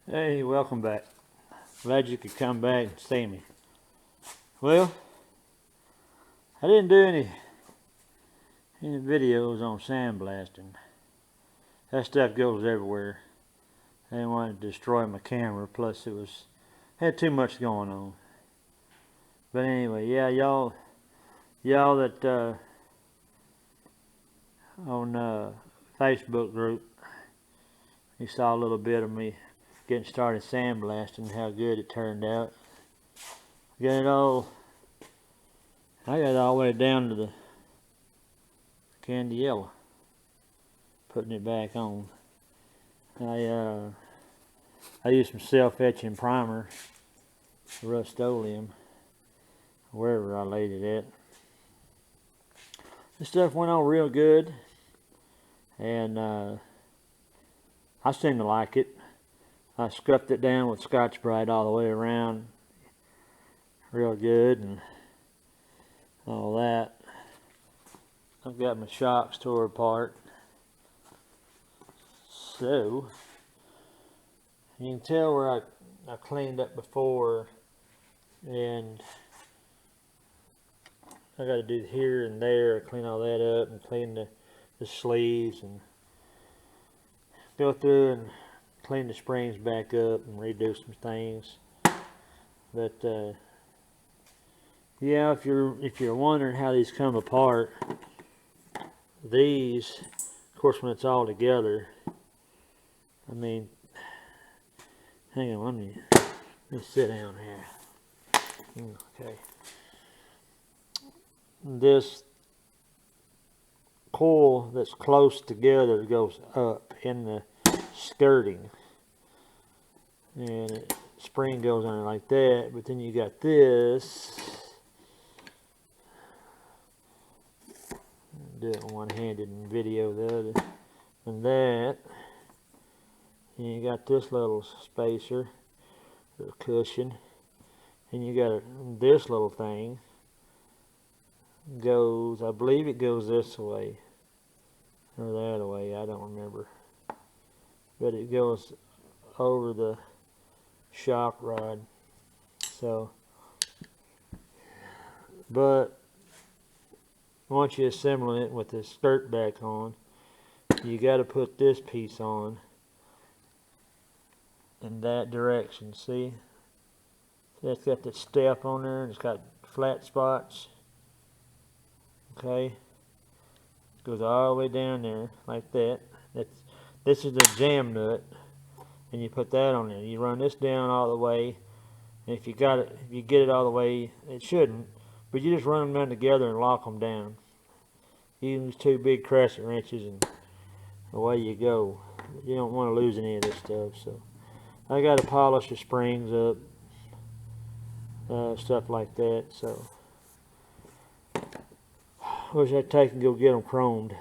Hey, welcome back. Glad you could come back and see me. Well, I didn't do any videos on sandblasting. That stuff goes everywhere. I didn't want to destroy my camera, plus had too much going on. But anyway, yeah, y'all that on Facebook group, you saw a little bit of me getting started sandblasting, how good it turned out. I got it all the way down to the candy yellow, putting it back on. I used some self-etching primer, Rust-Oleum, wherever I laid it at. This stuff went on real good, and I seem to like it. I scuffed it down with Scotch-Brite all the way around, real good, and all that. I've got my shocks tore apart, so you can tell where I cleaned up before, and I got to do here and there, clean all that up, and clean the sleeves, and go through and clean the springs back up and redo some things. But yeah, if you're wondering how these come apart, these, of course, when it's all together, I mean, hang on, let me sit down here. Okay. This coil that's close together goes up in the skirting, and the spring goes on it like that, but then you got this. Do it one-handed and video the other, and that, and you got this little spacer, little cushion, and you got this little thing goes, I believe it goes this way or the other way, I don't remember, but it goes over the shock rod. So, but once you assemble it with the skirt back on, you got to put this piece on in that direction. See, that's got that step on there, and it's got flat spots. Okay, goes all the way down there like that. This is the jam nut, and you put that on there. You run this down all the way, and if you get it all the way, it shouldn't, but you just run them down together and lock them down. Use 2 big crescent wrenches, and away you go. You don't want to lose any of this stuff. So I got to polish the springs up, stuff like that. So wish I'd take and go get them chromed.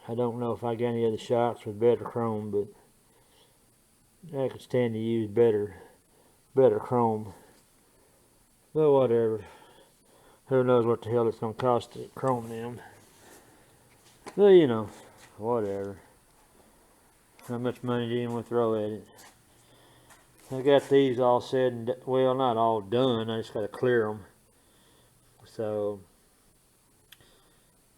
I don't know if I got any other shocks with better chrome, but I could stand to use better chrome. But whatever. Who knows what the hell it's gonna cost to chrome them. But you know, whatever. How much money do you want to throw at it? I got these all said and well, not all done. I just got to clear them. So,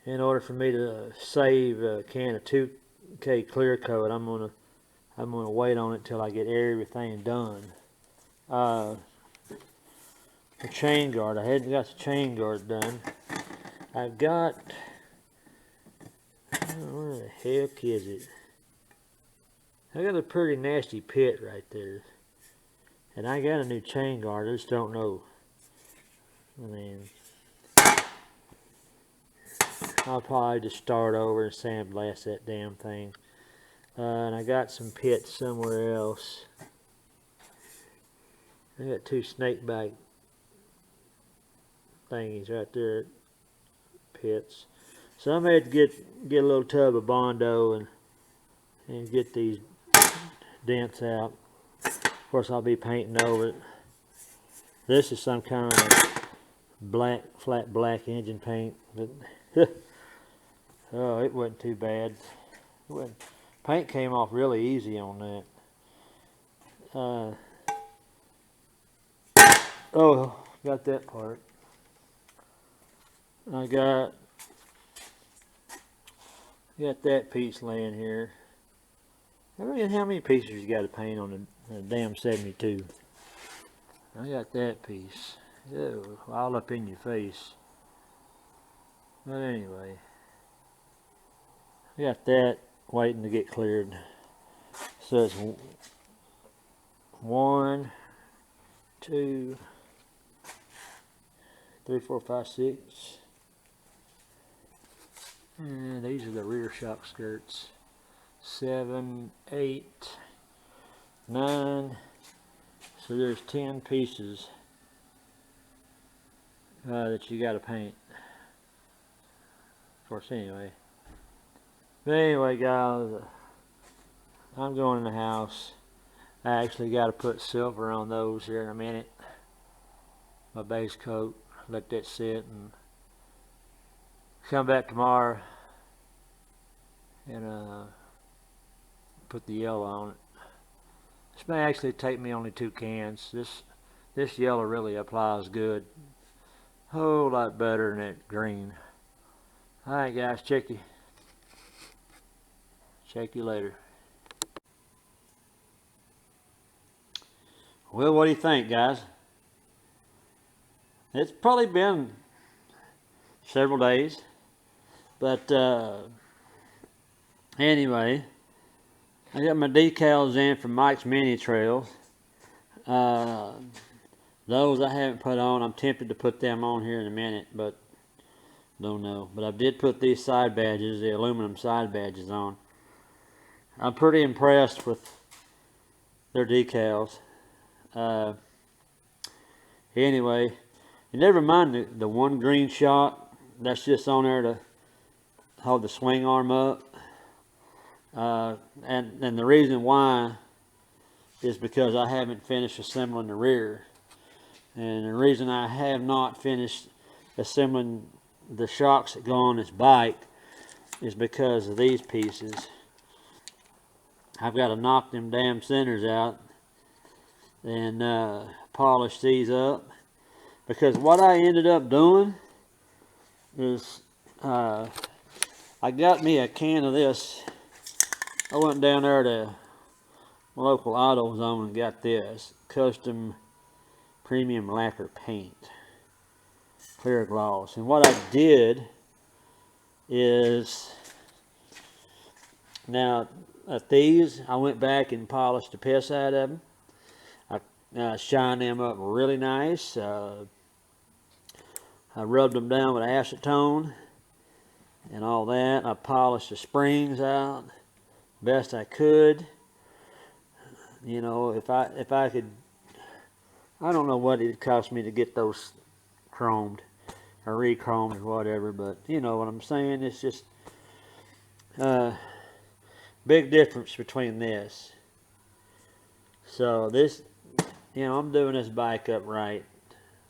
in order for me to save a can of 2K clear coat, I'm gonna wait on it till I get everything done. The chain guard, I hadn't got the chain guard done. I've got, where the heck is it? I got a pretty nasty pit right there, and I got a new chain guard. I just don't know. I mean, I'll probably just start over and sandblast that damn thing. And I got some pits somewhere else. I got 2 snake bite thingies right there, pits. So I may have to get a little tub of Bondo and get these dents out. Of course, I'll be painting over it. This is some kind of flat black engine paint, but oh, it wasn't too bad. Paint came off really easy on that. Oh, got that part. I got that piece laying here. I don't know how many pieces you got to paint on the damn 72. I got that piece. Ew, all up in your face. But anyway, I got that waiting to get cleared. So it's 1, 2, 3, 4, 5, 6. And these are the rear shock skirts. 7, 8, 9. So there's 10 pieces that you got to paint. Of course, anyway. But anyway, guys, I'm going in the house. I actually got to put silver on those here in a minute. My base coat. Let that sit and come back tomorrow and put the yellow on it. This may actually take me only 2 cans. This yellow really applies good. A whole lot better than that green. Alright guys, check you later. Well, what do you think, guys? It's probably been several days, but anyway, I got my decals in from Mike's Mini Trails. Those I haven't put on. I'm tempted to put them on here in a minute, but don't know. But I did put these side badges, the aluminum side badges on. I'm pretty impressed with their decals. Anyway, and never mind the one green shock that's just on there to hold the swing arm up. And the reason why is because I haven't finished assembling the rear. And the reason I have not finished assembling the shocks that go on this bike is because of these pieces. I've got to knock them damn centers out and polish these up, because what I ended up doing is I got me a can of this. I went down there to my local AutoZone and got this custom premium lacquer paint, clear gloss. And what I did is, now at these I went back and polished the piss out of them. I shined them up really nice. I rubbed them down with acetone and all that. I polished the springs out best I could. You know, if I could, I don't know what it cost me to get those chromed or re-chromed or whatever, but you know what I'm saying. It's just big difference between this. So this, you know, I'm doing this bike up right,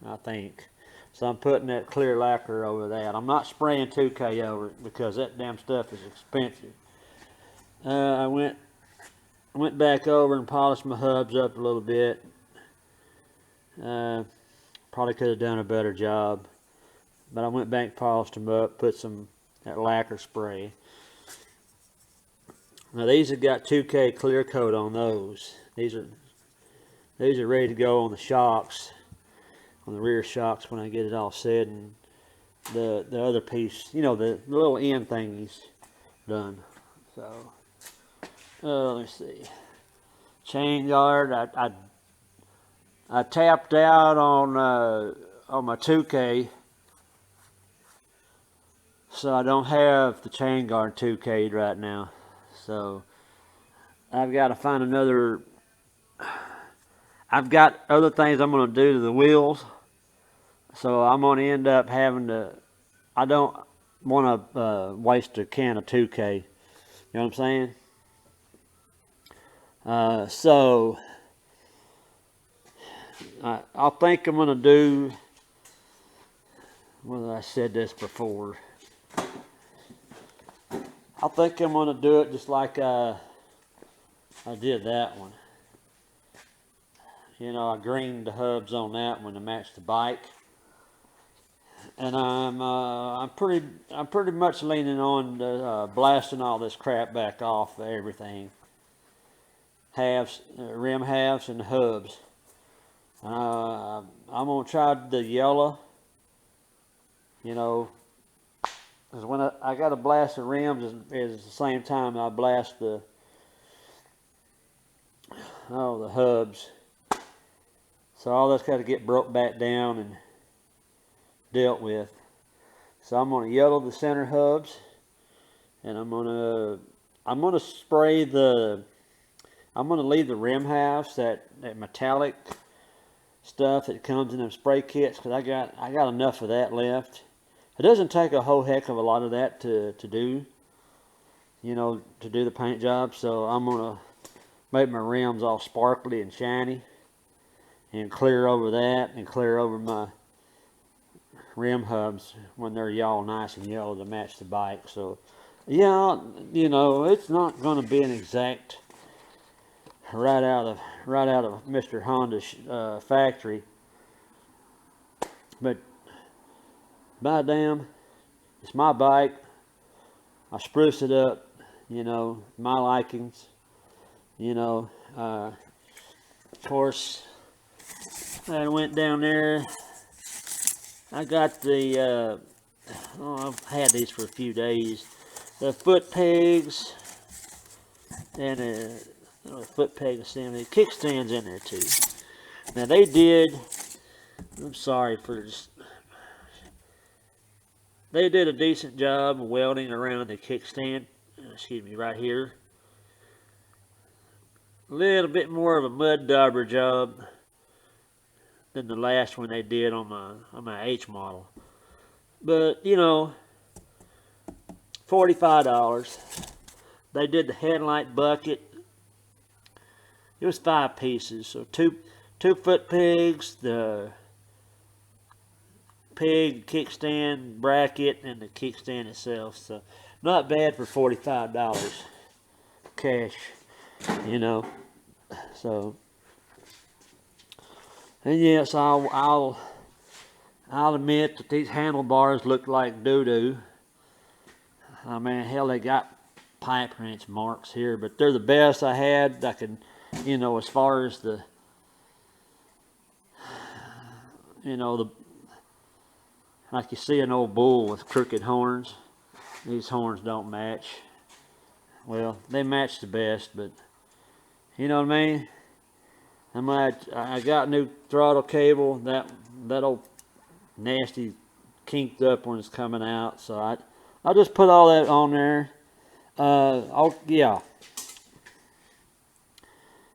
I think. So I'm putting that clear lacquer over that. I'm not spraying 2K over it because that damn stuff is expensive. I went back over and polished my hubs up a little bit. Probably could have done a better job, but I went back and polished them up, put some that lacquer spray. Now these have got 2K clear coat on those. These are ready to go on the shocks, on the rear shocks when I get it all set, and the other piece, you know, the little end thingies done. So let's see. Chain guard, I tapped out on my 2K, so I don't have the chain guard 2K'd right now. So I've got to find another. I've got other things I'm going to do to the wheels, so I'm going to end up having to. I don't want to waste a can of 2K. You know what I'm saying? So I think I'm going to do. Well, I said this before. I think I'm going to do it just like I did that one. You know, I greened the hubs on that one to match the bike, and I'm pretty much leaning on the, blasting all this crap back off of everything, halves, rim halves, and the hubs. I'm gonna try the yellow. You know, because when I got to blast the rims is the same time I blast the hubs. So all that's got to get broke back down and dealt with. So I'm gonna yellow the center hubs, and I'm gonna spray the. I'm gonna leave the rim halves, that metallic stuff that comes in them spray kits, because I got enough of that left. It doesn't take a whole heck of a lot of that to do, you know, to do the paint job. So I'm gonna make my rims all sparkly and shiny, and clear over that, and clear over my rim hubs when they're all nice and yellow to match the bike. So yeah, you know, it's not going to be an exact right out of Mr. Honda's factory, but by damn, it's my bike. I spruce it up, you know, my likings, you know. Of course, I went down there. I got the, I've had these for a few days. The foot pegs and the foot peg assembly. Kickstands in there too. Now they did, I'm sorry for just, they did a decent job of welding around the kickstand. Excuse me, right here. A little bit more of a mud dauber job than the last one they did on my H model. But you know, $45. They did the headlight bucket. It was 5 pieces, so two foot pegs, the peg kickstand bracket, and the kickstand itself. So not bad for $45 cash, you know. So, and yes, I'll admit that these handlebars look like doo-doo. I mean, hell, they got pipe wrench marks here, but they're the best I had. I could, you know, as far as the, you know, like you see an old bull with crooked horns. These horns don't match. Well, they match the best, but you know what I mean? I got new throttle cable. That old nasty kinked up when it's coming out, so I'll just put all that on there. Yeah.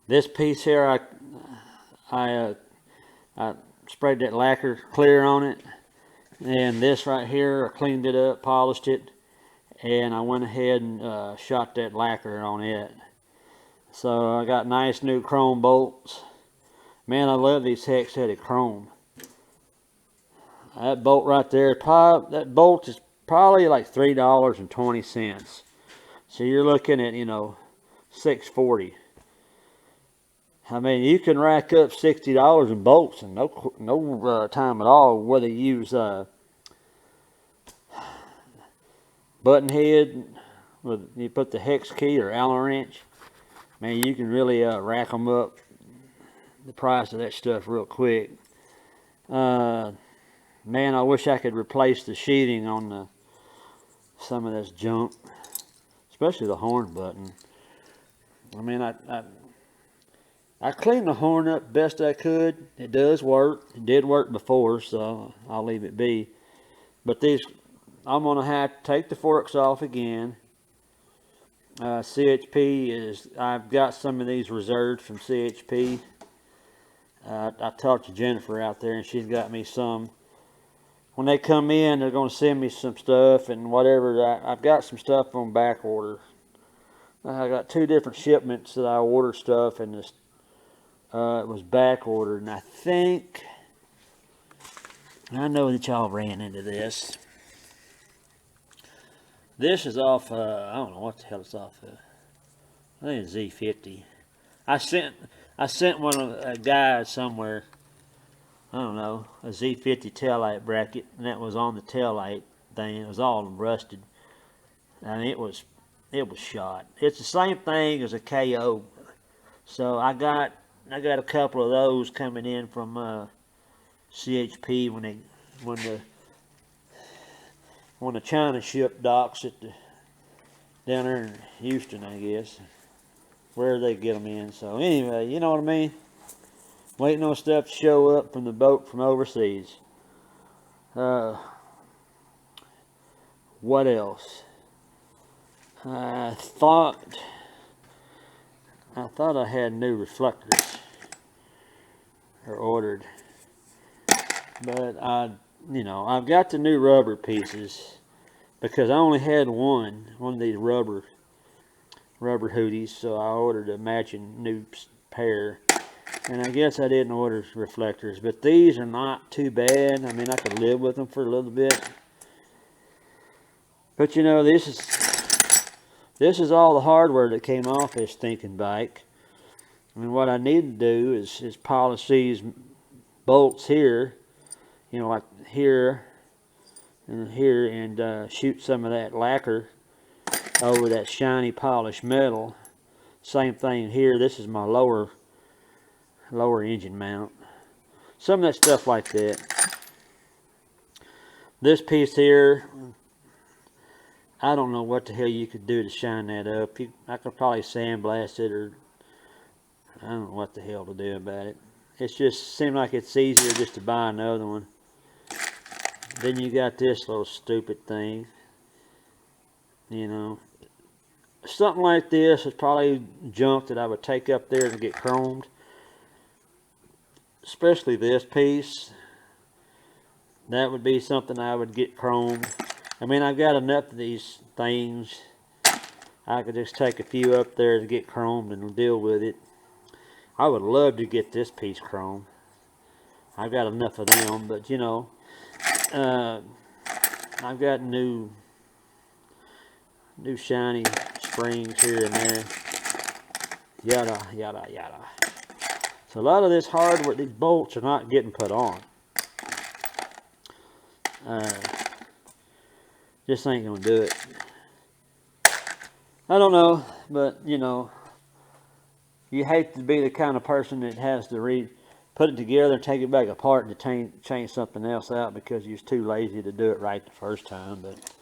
This piece here, I sprayed that lacquer clear on it, and this right here, I cleaned it up, polished it, and I went ahead and shot that lacquer on it. So I got nice new chrome bolts. Man, I love these hex-headed chrome. That bolt right there, that bolt is probably like $3.20. So you're looking at, you know, $6.40. I mean, you can rack up $60 in bolts in no time at all. Whether you use button head, you put the hex key or Allen wrench, man, you can really rack them up the price of that stuff real quick. Man, I wish I could replace the sheathing on some of this junk, especially the horn button. I mean, I cleaned the horn up best I could. It does work. It did work before, so I'll leave it be. But these, I'm gonna have to take the forks off again. CHP is, I've got some of these reserved from CHP. I talked to Jennifer out there, and she's got me some. When they come in, they're going to send me some stuff and whatever. I've got some stuff on back order. I got 2 different shipments that I ordered stuff, and this it was back ordered. And I think, I know that y'all ran into this. This is off, I don't know what the hell it's off of. I think it's Z50. I sent one of a guy somewhere, I don't know, a Z50 taillight bracket, and that was on the taillight thing. It was all rusted. I mean, it was shot. It's the same thing as a KO. So I got a couple of those coming in from CHP when the China ship docks at down there in Houston, I guess, where they get them in. So anyway, you know what I mean. Waiting on stuff to show up from the boat from overseas. What else? I thought I had new reflectors or ordered, but I've got the new rubber pieces because I only had one of these rubber hoodies, so I ordered a matching new pair. And I guess I didn't order reflectors, but these are not too bad. I mean, I could live with them for a little bit. But you know, this is all the hardware that came off this stinking bike. I mean, what I need to do is polish these bolts here, you know, like here and here, and shoot some of that lacquer over that shiny polished metal. Same thing here. This is my lower engine mount. Some of that stuff like that. This piece here, I don't know what the hell you could do to shine that up. I could probably sandblast it, or I don't know what the hell to do about it. It just seemed like it's easier just to buy another one. Then you got this little stupid thing. You know, something like this is probably junk that I would take up there and get chromed. Especially this piece. That would be something I would get chromed. I mean, I've got enough of these things. I could just take a few up there to get chromed and deal with it. I would love to get this piece chromed. I've got enough of them, but you know, I've got new shiny springs here and there. Yada, yada, yada. So a lot of this hardware, these bolts are not getting put on. Just ain't gonna do it. I don't know, but you know, you hate to be the kind of person that has to put it together, take it back apart, and to change something else out because you're too lazy to do it right the first time. But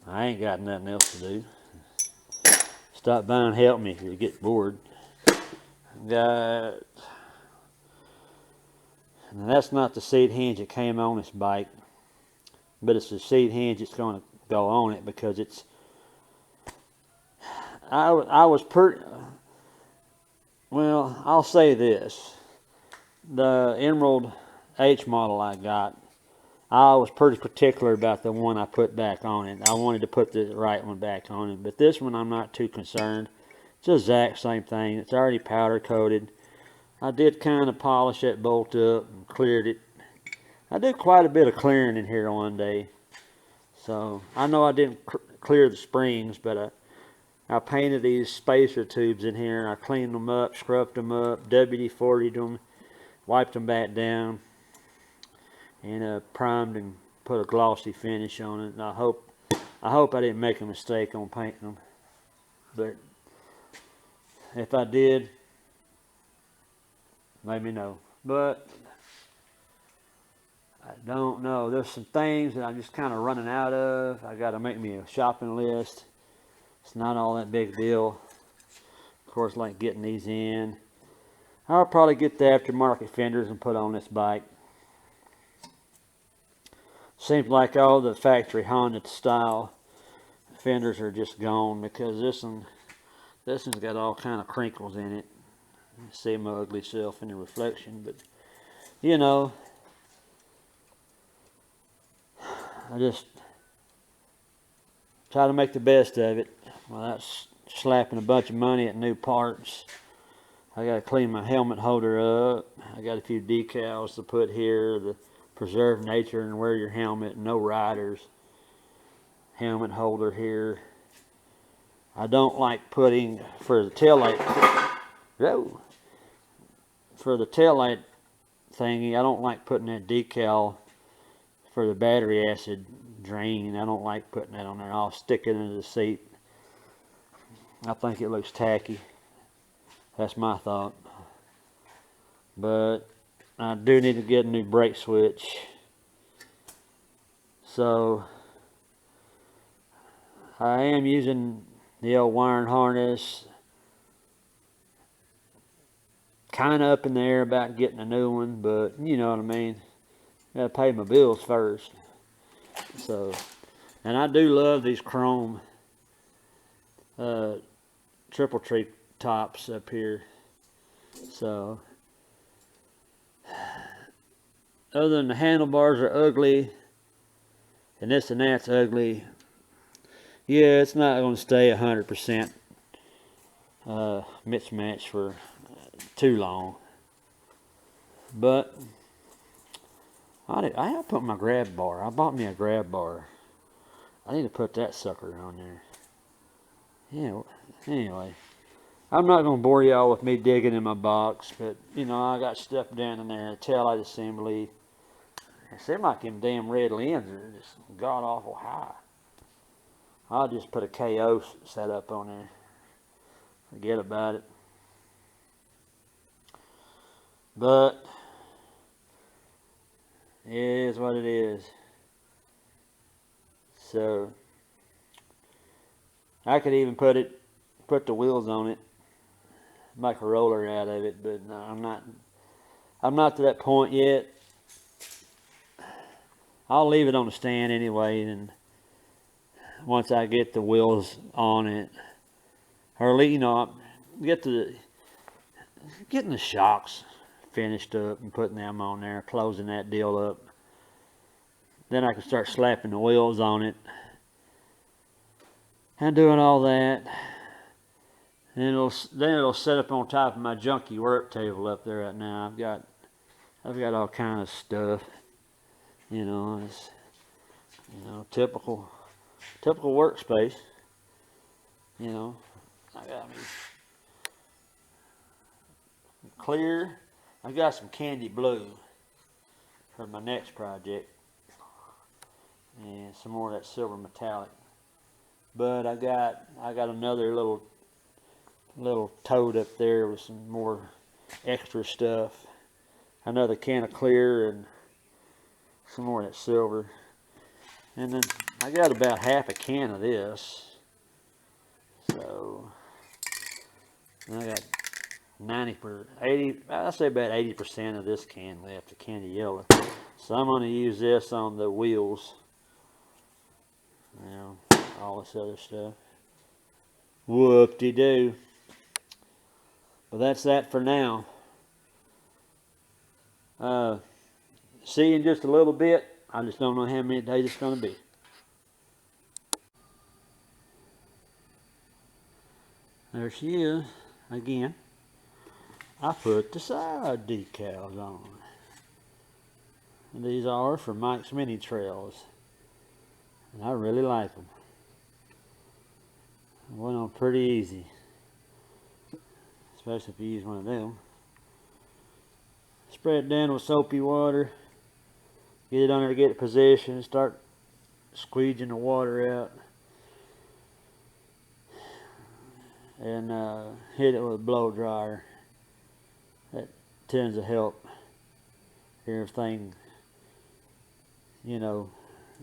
I ain't got nothing else to do. Stop by and help me if you get bored. Got, and that's not the seat hinge that came on this bike, but it's the seat hinge that's going to go on it because it's. I was pretty. Well, I'll say this: the Emerald H model I got, I was pretty particular about the one I put back on it. I wanted to put the right one back on it, but this one I'm not too concerned. It's the exact same thing. It's already powder coated. I did kind of polish that bolt up and cleared it. I did quite a bit of clearing in here one day. So I know I didn't clear the springs, but I painted these spacer tubes in here. I cleaned them up, scrubbed them up, WD-40'd them, wiped them back down, and primed and put a glossy finish on it. And I hope I didn't make a mistake on painting them. But if I did, let me know. But I don't know. There's some things that I'm just kind of running out of. I got to make me a shopping list. It's not all that big deal. Of course, like getting these in. I'll probably get the aftermarket fenders and put on this bike. Seems like all the factory Honda style fenders are just gone because this one's got all kind of crinkles in it. I see my ugly self in the reflection, but you know, I just try to make the best of it. Well, that's slapping a bunch of money at new parts. I got to clean my helmet holder up. I got a few decals to put here, the preserve nature and wear your helmet, no riders. Helmet holder here. I don't like putting, for the taillight Oh, for the taillight thingy, I don't like putting that decal for the battery acid drain. I don't like putting that on there. I'll stick it into the seat. I think it looks tacky. That's my thought. But I do need to get a new brake switch. So I am using the old wiring harness. Kind of up in the air about getting a new one, but you know what I mean. Gotta pay my bills first. So, and I do love these chrome triple tree tops up here. So, other than the handlebars are ugly, and this and that's ugly, yeah, it's not going to stay 100% mismatch for too long. But I have put my grab bar. I bought me a grab bar. I need to put that sucker on there. Yeah. Anyway, I'm not going to bore y'all with me digging in my box, but you know, I got stuff down in there. Taillight assembly. It seems like them damn red lenses are just god awful high. I'll just put a KO setup on there. Forget about it. But it is what it is. So I could even put the wheels on it, make a roller out of it, but no, I'm not to that point yet. I'll leave it on the stand anyway, and once I get the wheels on it, or you know, getting the shocks finished up and putting them on there, closing that deal up, then I can start slapping the wheels on it and doing all that. And then it'll set up on top of my junky work table up there right now. I've got all kind of stuff. You know, it's typical workspace. You know, I got me clear. I got some candy blue for my next project, and some more of that silver metallic. But I got another little tote up there with some more extra stuff. Another can of clear and some more of that silver. And then I got about half a can of this. So I got 80, I'll say about 80% of this can left, the can of yellow. So I'm going to use this on the wheels. You know, all this other stuff. Whoop-de-doo. Well, that's that for now. See you in just a little bit. I just don't know how many days it's going to be. There she is again. I put the side decals on. And these are for Mike's Mini Trails. And I really like them. Went on pretty easy. Especially if you use one of them. Spread it down with soapy water. Get it under to get it positioned. Start squeeging the water out. And hit it with a blow dryer. That tends to help everything, you know,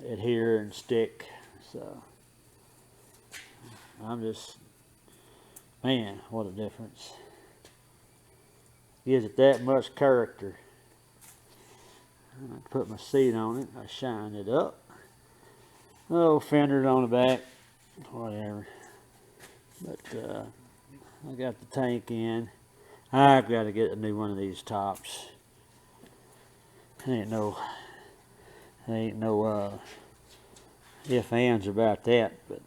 adhere and stick. So I'm just, man, what a difference. Gives it that much character. I put my seat on it. I shined it up. Oh, fenders on the back, whatever. But I got the tank in. I've got to get a new one of these tops. Ain't no if ands about that, but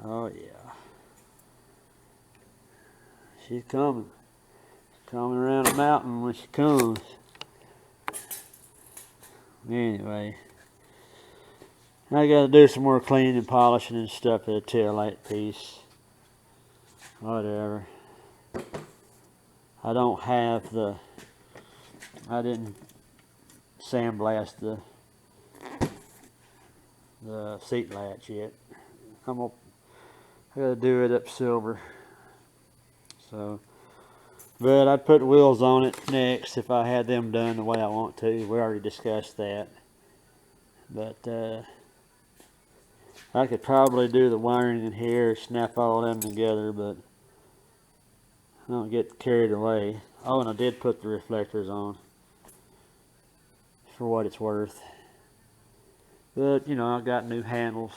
oh yeah, she's coming around the mountain when she comes. Anyway, I got to do some more cleaning and polishing and stuff of the taillight piece. whatever. I don't have the, I didn't sandblast the seat latch yet. I gotta do it up silver. So, but I'd put wheels on it next if I had them done the way I want to. We already discussed that. But I could probably do the wiring in here, snap all them together, but I don't get carried away. Oh, and I did put the reflectors on for what it's worth. But, you know, I got new handles.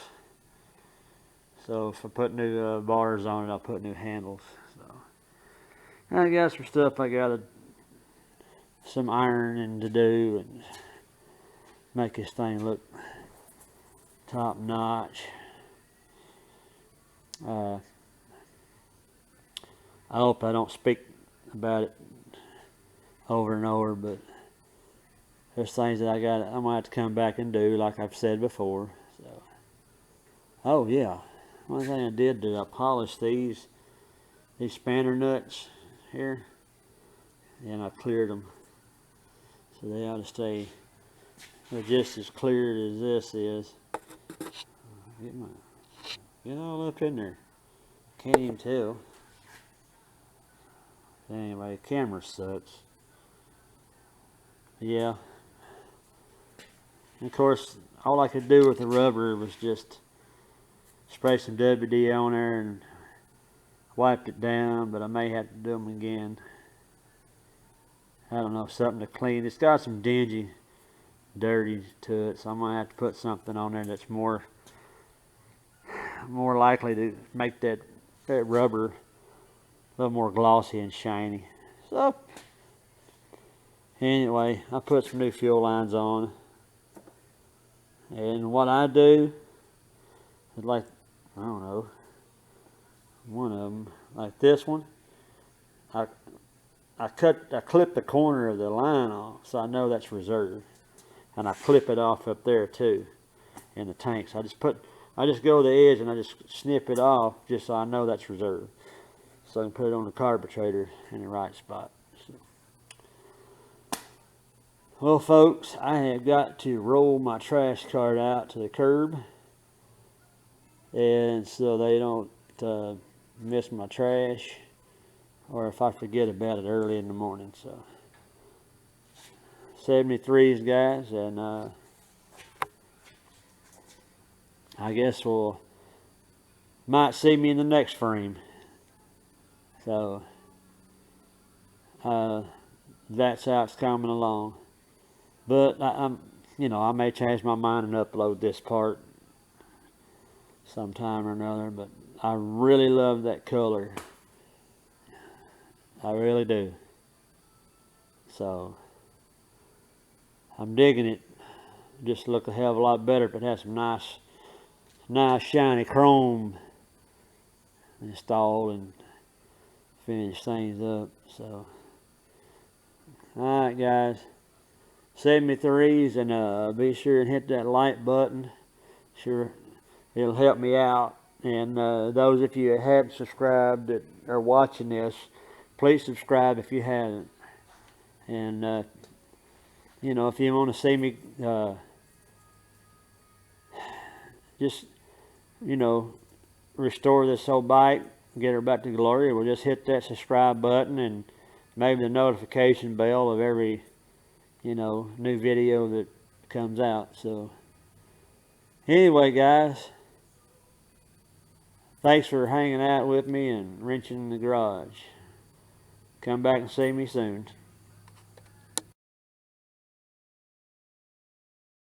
So if I put new bars on it, I'll put new handles. So I got some stuff I got some ironing to do and make this thing look top notch. I hope I don't speak about it over and over, but there's things that I might have to come back and do, like I've said before. So, oh yeah, one thing I did do, I polished these spanner nuts here, and I cleared them, so they ought to stay just as clear as this is. Get all up in there. Can't even tell. Anyway, camera sucks. Yeah. And of course, all I could do with the rubber was just spray some WD on there and wiped it down, but I may have to do them again. I don't know, something to clean. It's got some dingy, dirty to it, so I'm gonna have to put something on there that's more likely to make that rubber a little more glossy and shiny. So anyway, I put some new fuel lines on, and what I do is, like, I don't know, one of them, like this one, I clip the corner of the line off, so I know that's reserve, and I clip it off up there too in the tanks. I just go to the edge and I just snip it off just so I know that's reserve, so I can put it on the carburetor in the right spot. So, well, folks, I have got to roll my trash cart out to the curb, and so they don't miss my trash, or if I forget about it early in the morning. So 73s, guys, and I guess might see me in the next frame. So that's how it's coming along. But I may change my mind and upload this part sometime or another. But I really love that color. I really do. So I'm digging it. Just look a hell of a lot better if it has some nice shiny chrome installed and finish things up. So alright, guys, 73s, and be sure and hit that like button. Sure, it'll help me out. And those of you that haven't subscribed that are watching this, please subscribe if you haven't. And if you want to see me just restore this whole bike, get her back to glory, we'll just hit that subscribe button and maybe the notification bell of every new video that comes out. So anyway, guys, thanks for hanging out with me and wrenching in the garage. Come back and see me soon.